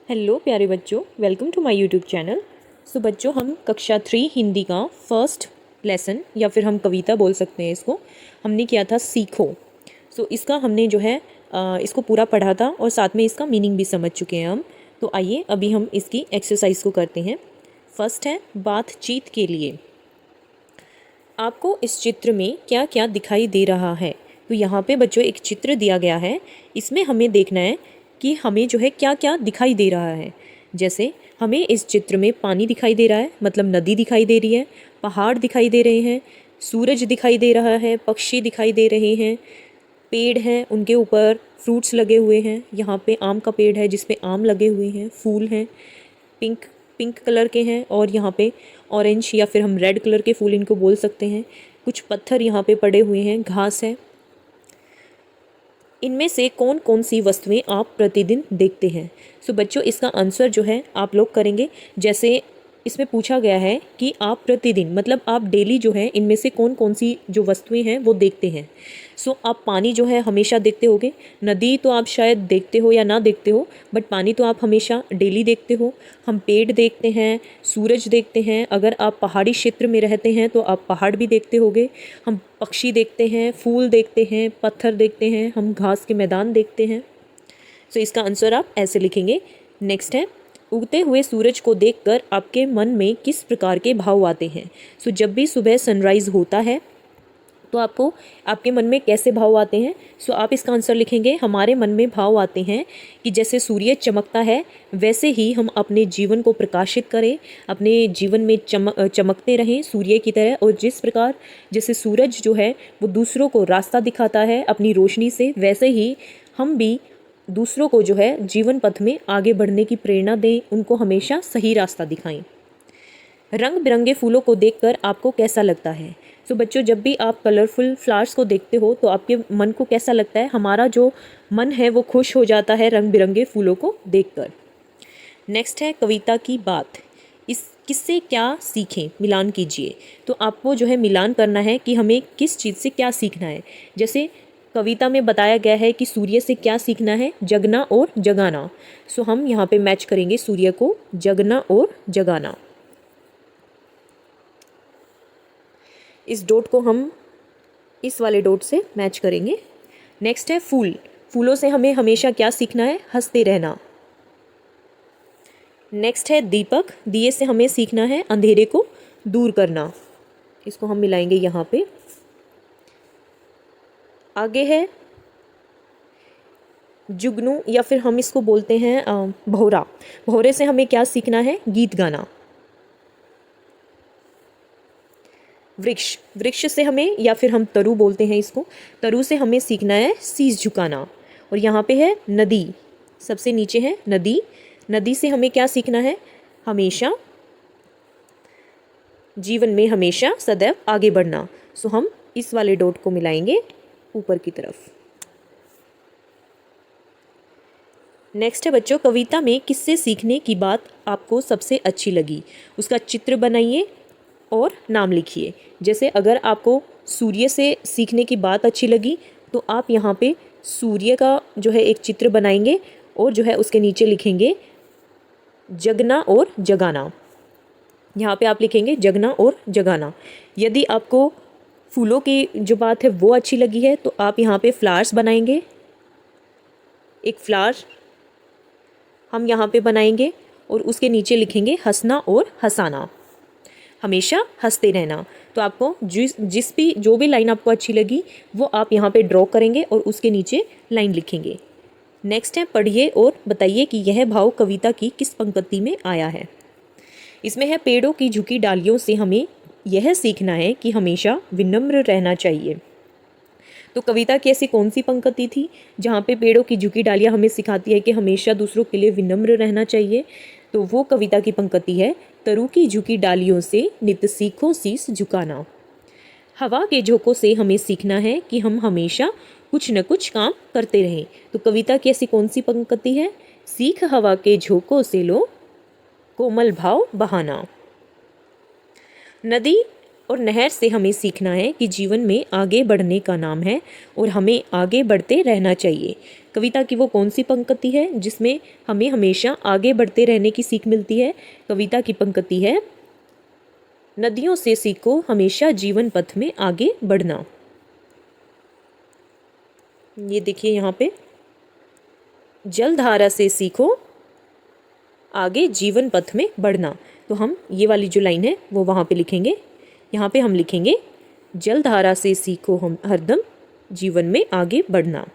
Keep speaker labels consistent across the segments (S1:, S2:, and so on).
S1: Hello प्यारे बच्चों, welcome to my YouTube channel. So बच्चों, हम कक्षा 3 हिंदी का फर्स्ट लेसन या फिर हम कविता बोल सकते हैं इसको, हमने किया था सीखो। सो इसका हमने जो है इसको पूरा पढ़ा था और साथ में इसका मीनिंग भी समझ चुके हैं हम। तो आइए अभी हम इसकी एक्सरसाइज को करते हैं। फर्स्ट है बातचीत के लिए। आपको इस चित्र में क्या क्या दिखाई दे रहा है? तो यहाँ पे बच्चों एक चित्र दिया गया है, इसमें हमें देखना है कि हमें जो है क्या क्या दिखाई दे रहा है। जैसे हमें इस चित्र में पानी दिखाई दे रहा है, मतलब नदी दिखाई दे रही है, पहाड़ दिखाई दे रहे हैं, सूरज दिखाई दे रहा है, पक्षी दिखाई दे रहे हैं, पेड़ हैं उनके ऊपर फ्रूट्स लगे हुए हैं। यहाँ पे आम का पेड़ है जिस पे आम लगे हुए हैं, फूल हैं, पिंक पिंक कलर के हैं, और यहाँ पे ऑरेंज या फिर हम रेड कलर के फूल इनको बोल सकते हैं। कुछ पत्थर यहाँ पे पड़े हुए हैं, घास है। इनमें से कौन कौन सी वस्तुएं आप प्रतिदिन देखते हैं? सो बच्चों, इसका आंसर जो है आप लोग करेंगे। जैसे इसमें पूछा गया है कि आप प्रतिदिन मतलब आप डेली जो है इनमें से कौन कौन सी जो वस्तुएं हैं वो देखते हैं। सो आप पानी जो है हमेशा देखते होगे, नदी तो आप शायद देखते हो या ना देखते हो, बट पानी तो आप हमेशा डेली देखते हो। हम पेड़ देखते हैं, सूरज देखते हैं, अगर आप पहाड़ी क्षेत्र में रहते हैं तो आप पहाड़ भी देखते होगे। हम पक्षी देखते हैं, फूल देखते हैं, पत्थर देखते हैं, हम घास के मैदान देखते हैं। सो इसका आंसर आप ऐसे लिखेंगे। नेक्स्ट है, उगते हुए सूरज को देखकर आपके मन में किस प्रकार के भाव आते हैं? सो जब भी सुबह सनराइज़ होता है तो आपको आपके मन में कैसे भाव आते हैं? सो आप इसका आंसर लिखेंगे, हमारे मन में भाव आते हैं कि जैसे सूर्य चमकता है वैसे ही हम अपने जीवन को प्रकाशित करें, अपने जीवन में चमकते रहें सूर्य की तरह। और जिस प्रकार जैसे सूरज जो है वो दूसरों को रास्ता दिखाता है अपनी रोशनी से, वैसे ही हम भी दूसरों को जो है जीवन पथ में आगे बढ़ने की प्रेरणा दें, उनको हमेशा सही रास्ता दिखाएं। रंग बिरंगे फूलों को देखकर आपको कैसा लगता है? सो बच्चों, जब भी आप कलरफुल फ्लावर्स को देखते हो तो आपके मन को कैसा लगता है? हमारा जो मन है वो खुश हो जाता है रंग बिरंगे फूलों को देखकर। नेक्स्ट है कविता की बात। इस किससे क्या सीखें? मिलान कीजिए। तो आपको जो है मिलान करना है कि हमें किस चीज़ से क्या सीखना है। जैसे कविता में बताया गया है कि सूर्य से क्या सीखना है? जगना और जगाना। सो हम यहाँ पे मैच करेंगे सूर्य को, जगना और जगाना। इस डॉट को हम इस वाले डॉट से मैच करेंगे। नेक्स्ट है फूल। फूलों से हमें हमेशा क्या सीखना है? हंसते रहना। नेक्स्ट है दीपक। दिए से हमें सीखना है अंधेरे को दूर करना। इसको हम मिलाएंगे यहाँ पे। आगे है जुगनू या फिर हम इसको बोलते हैं भौरा। भौरे से हमें क्या सीखना है? गीत गाना। वृक्ष। वृक्ष से हमें या फिर हम तरु बोलते हैं इसको, तरु से हमें सीखना है शीश झुकाना। और यहाँ पे है नदी, सबसे नीचे है नदी। नदी से हमें क्या सीखना है? हमेशा जीवन में हमेशा सदैव आगे बढ़ना। सो हम इस वाले डॉट को मिलाएंगे ऊपर की तरफ। नेक्स्ट है बच्चों, कविता में किससे सीखने की बात आपको सबसे अच्छी लगी? उसका चित्र बनाइए और नाम लिखिए। जैसे अगर आपको सूर्य से सीखने की बात अच्छी लगी तो आप यहाँ पे सूर्य का जो है एक चित्र बनाएंगे और जो है उसके नीचे लिखेंगे जगना और जगाना। यहाँ पे आप लिखेंगे जगना और जगाना। यदि आपको फूलों की जो बात है वो अच्छी लगी है तो आप यहाँ पे फ्लावर्स बनाएंगे। एक फ्लावर हम यहाँ पे बनाएंगे और उसके नीचे लिखेंगे हंसना और हंसाना, हमेशा हंसते रहना। तो आपको जो भी लाइन आपको अच्छी लगी वो आप यहाँ पे ड्रॉ करेंगे और उसके नीचे लाइन लिखेंगे। नेक्स्ट है पढ़िए और बताइए कि यह भाव कविता की किस पंक्ति में आया है। इसमें है पेड़ों की झुकी डालियों से हमें यह सीखना है कि हमेशा विनम्र रहना चाहिए। तो कविता की ऐसी कौन सी पंक्ति थी जहाँ पे पेड़ों की झुकी डालियाँ हमें सिखाती है कि हमेशा दूसरों के लिए विनम्र रहना चाहिए? तो वो कविता की पंक्ति है, तरु की झुकी डालियों से नित सीखो शीस झुकाना। हवा के झोंकों से हमें सीखना है कि हम हमेशा कुछ न कुछ काम करते रहें। तो कविता की ऐसी कौन सी पंक्ति है? सीख हवा के झोंकों से लो कोमल भाव बहाना। नदी और नहर से हमें सीखना है कि जीवन में आगे बढ़ने का नाम है और हमें आगे बढ़ते रहना चाहिए। कविता की वो कौन सी पंक्ति है जिसमें हमें हमेशा आगे बढ़ते रहने की सीख मिलती है? कविता की पंक्ति है, नदियों से सीखो हमेशा जीवन पथ में आगे बढ़ना। ये देखिए यहाँ पे, जलधारा से सीखो आगे जीवन पथ में बढ़ना। तो हम ये वाली जो लाइन है वो वहाँ पे लिखेंगे। यहाँ पे हम लिखेंगे, जलधारा से सीखो हम हरदम जीवन में आगे बढ़ना।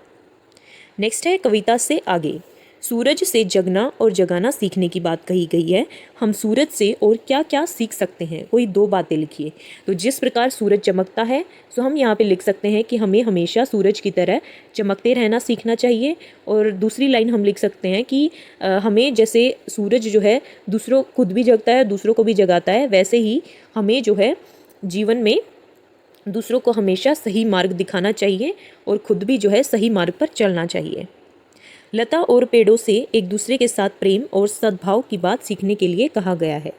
S1: नेक्स्ट है कविता से आगे, सूरज से जगना और जगाना सीखने की बात कही गई है। हम सूरज से और क्या क्या सीख सकते हैं? कोई दो बातें लिखिए। तो जिस प्रकार सूरज चमकता है, सो हम यहाँ पे लिख सकते हैं कि हमें हमेशा सूरज की तरह चमकते रहना सीखना चाहिए। और दूसरी लाइन हम लिख सकते हैं कि हमें जैसे सूरज जो है दूसरों खुद भी जगता है, दूसरों को भी जगाता है, वैसे ही हमें जो है जीवन में दूसरों को हमेशा सही मार्ग दिखाना चाहिए और खुद भी जो है सही मार्ग पर चलना चाहिए। लता और पेड़ों से एक दूसरे के साथ प्रेम और सद्भाव की बात सीखने के लिए कहा गया है।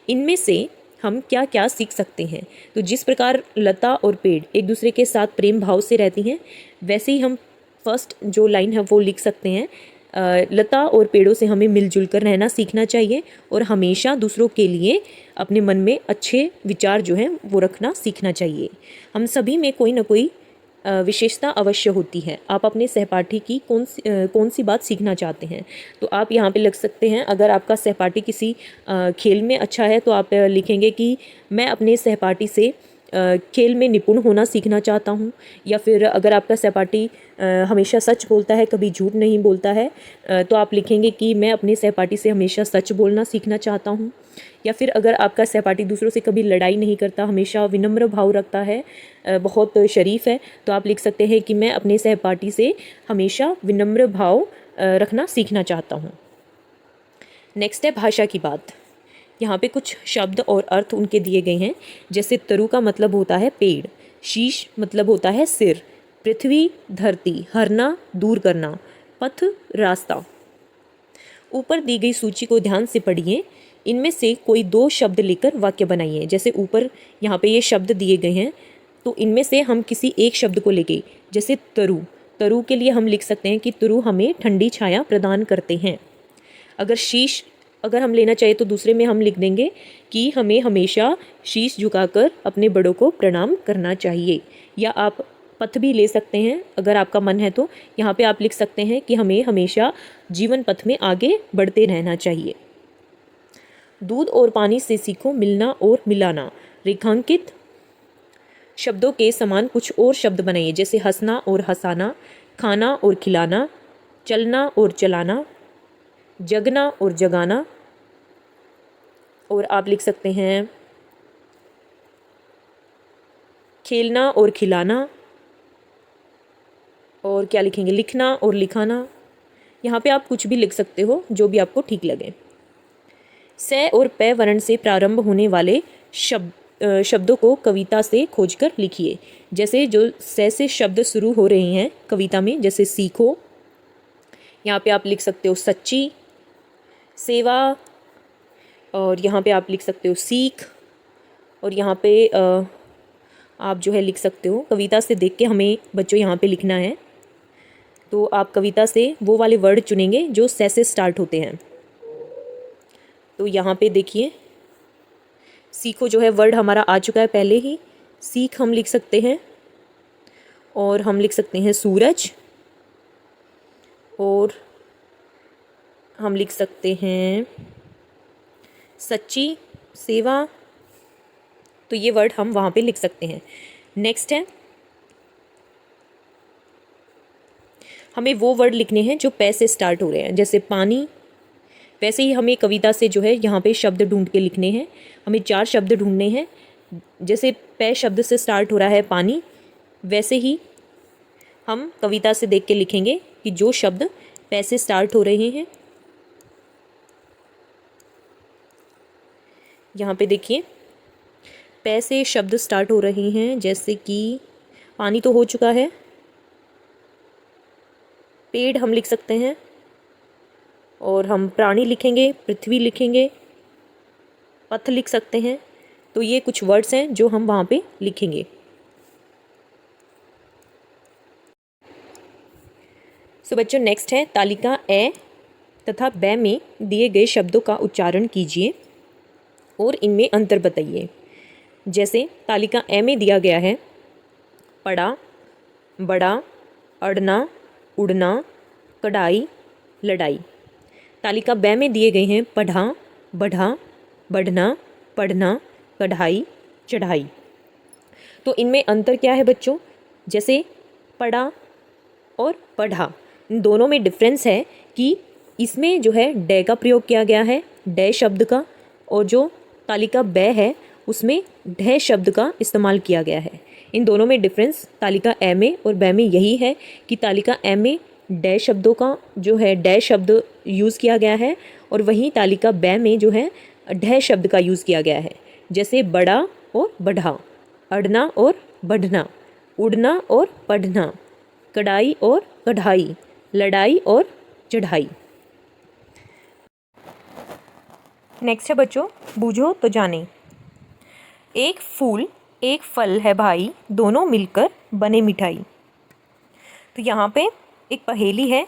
S1: इनमें से हम क्या क्या सीख सकते हैं? तो जिस प्रकार लता और पेड़ एक दूसरे के साथ प्रेम भाव से रहती हैं, वैसे ही हम फर्स्ट जो लाइन है वो लिख सकते हैं, लता और पेड़ों से हमें मिलजुल कर रहना सीखना चाहिए और हमेशा दूसरों के लिए अपने मन में अच्छे विचार जो हैं वो रखना सीखना चाहिए। हम सभी में कोई ना कोई विशेषता अवश्य होती है। आप अपने सहपाठी की कौन सी बात सीखना चाहते हैं? तो आप यहाँ पे लिख सकते हैं, अगर आपका सहपाठी किसी खेल में अच्छा है तो आप लिखेंगे कि मैं अपने सहपाठी से खेल में निपुण होना सीखना चाहता हूँ। या फिर अगर आपका सहपाठी हमेशा सच बोलता है, कभी झूठ नहीं बोलता है, तो आप लिखेंगे कि मैं अपने सहपाठी से हमेशा सच बोलना सीखना चाहता हूँ। या फिर अगर आपका सहपाठी दूसरों से कभी लड़ाई नहीं करता, हमेशा विनम्र भाव रखता है, बहुत शरीफ है, तो आप लिख सकते हैं कि मैं अपने सहपाठी से हमेशा विनम्र भाव रखना सीखना चाहता हूँ। नेक्स्ट है भाषा की बात। यहाँ पे कुछ शब्द और अर्थ उनके दिए गए हैं। जैसे तरु का मतलब होता है पेड़, शीश मतलब होता है सिर, पृथ्वी धरती, हरना दूर करना, पथ रास्ता। ऊपर दी गई सूची को ध्यान से पढ़िए, इनमें से कोई दो शब्द लेकर वाक्य बनाइए। जैसे ऊपर यहाँ पे ये शब्द दिए गए हैं, तो इनमें से हम किसी एक शब्द को लेके, जैसे तरु, तरु के लिए हम लिख सकते हैं कि तरु हमें ठंडी छाया प्रदान करते हैं। अगर शीश अगर हम लेना चाहे तो दूसरे में हम लिख देंगे कि हमें हमेशा शीश झुकाकर अपने बड़ों को प्रणाम करना चाहिए। या आप पथ भी ले सकते हैं, अगर आपका मन है तो यहाँ पे आप लिख सकते हैं कि हमें हमेशा जीवन पथ में आगे बढ़ते रहना चाहिए। दूध और पानी से सीखो मिलना और मिलाना। रेखांकित शब्दों के समान कुछ और शब्द बनाइए। जैसे हंसना और हंसाना, खाना और खिलाना, चलना और चलाना, जगना और जगाना। और आप लिख सकते हैं खेलना और खिलाना। और क्या लिखेंगे? लिखना और लिखाना। यहाँ पे आप कुछ भी लिख सकते हो, जो भी आपको ठीक लगे। से और पे वर्ण से प्रारंभ होने वाले शब्दों को कविता से खोजकर लिखिए। जैसे जो से शब्द शुरू हो रहे हैं कविता में, जैसे सीखो, यहाँ पे आप लिख सकते हो सच्ची, सेवा, और यहाँ पे आप लिख सकते हो सीख, और यहाँ पे आप जो है लिख सकते हो कविता से देख के हमें बच्चों यहाँ पे लिखना है। तो आप कविता से वो वाले वर्ड चुनेंगे जो से स्टार्ट होते हैं। तो यहाँ पे देखिए, सीखो जो है वर्ड हमारा आ चुका है पहले ही, सीख हम लिख सकते हैं, और हम लिख सकते हैं सूरज, और हम लिख सकते हैं सच्ची, सेवा। तो ये वर्ड हम वहाँ पे लिख सकते हैं। नेक्स्ट है, हमें वो वर्ड लिखने हैं जो पे से स्टार्ट हो रहे हैं। जैसे पानी, वैसे ही हमें कविता से जो है यहाँ पे शब्द ढूंढ के लिखने हैं। हमें 4 शब्द ढूंढने हैं। जैसे पे शब्द से स्टार्ट हो रहा है पानी, वैसे ही हम कविता से देख के लिखेंगे कि जो शब्द पे से स्टार्ट हो रहे हैं। यहाँ पे देखिए, पे से शब्द स्टार्ट हो रहे हैं, जैसे कि पानी तो हो चुका है, पेड़ हम लिख सकते हैं, और हम प्राणी लिखेंगे, पृथ्वी लिखेंगे, पथ लिख सकते हैं। तो ये कुछ वर्ड्स हैं जो हम वहाँ पे लिखेंगे। सो बच्चों नेक्स्ट है तालिका ए तथा बै में दिए गए शब्दों का उच्चारण कीजिए और इनमें अंतर बताइए। जैसे तालिका ए में दिया गया है पड़ा, बड़ा, अड़ना, उड़ना, कढ़ाई, लड़ाई। तालिका बै में दिए गए हैं पढ़ा, बढ़ा, बढ़ना, पढ़ना, कढ़ाई, चढ़ाई। तो इनमें अंतर क्या है बच्चों? जैसे पढ़ा और पढ़ा, इन दोनों में डिफरेंस है कि इसमें जो है डे का प्रयोग किया गया है, डे शब्द का, और जो तालिका बै है उसमें ढे शब्द का इस्तेमाल किया गया है। इन दोनों में डिफरेंस तालिका ए में और बै में यही है कि तालिका ए में डे शब्दों का जो है डे शब्द यूज़ किया गया है और वहीं तालिका बै में जो है ढे शब्द का यूज़ किया गया है। जैसे बड़ा और बढ़ा, अड़ना और बढ़ना, उड़ना और पढ़ना, कढ़ाई और कढ़ाई, लड़ाई और चढ़ाई। नेक्स्ट है बच्चों बूझो तो जाने। एक फूल एक फल है भाई, दोनों मिलकर बने मिठाई। तो यहाँ पे एक पहेली है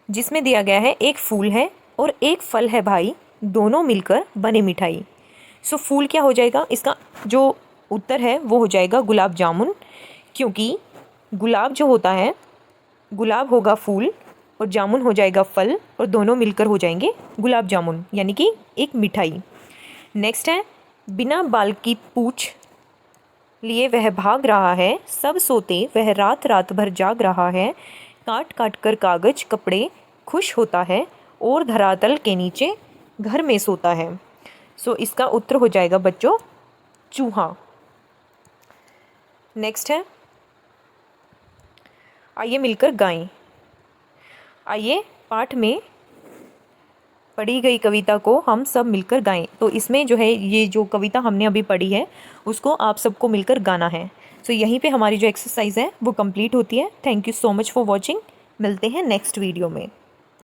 S1: जिसमें दिया गया है एक फूल है और एक फल है भाई, दोनों मिलकर बने मिठाई। सो फूल क्या हो जाएगा? इसका जो उत्तर है वो हो जाएगा गुलाब जामुन, क्योंकि गुलाब जो होता है, गुलाब होगा फूल और जामुन हो जाएगा फल और दोनों मिलकर हो जाएंगे गुलाब जामुन, यानी कि एक मिठाई। नेक्स्ट है बिना बाल की पूछ लिए वह भाग रहा है, सब सोते वह रात रात भर जाग रहा है, काट काट कर कागज कपड़े खुश होता है और धरातल के नीचे घर में सोता है। सो इसका उत्तर हो जाएगा बच्चों चूहा। नेक्स्ट है आइए मिलकर गाएं। आइए पाठ में पढ़ी गई कविता को हम सब मिलकर गाएं। तो इसमें जो है ये जो कविता हमने अभी पढ़ी है उसको आप सबको मिलकर गाना है। सो यहीं पे हमारी जो एक्सरसाइज है वो कंप्लीट होती है। Thank you so much for watching. मिलते हैं नेक्स्ट वीडियो में।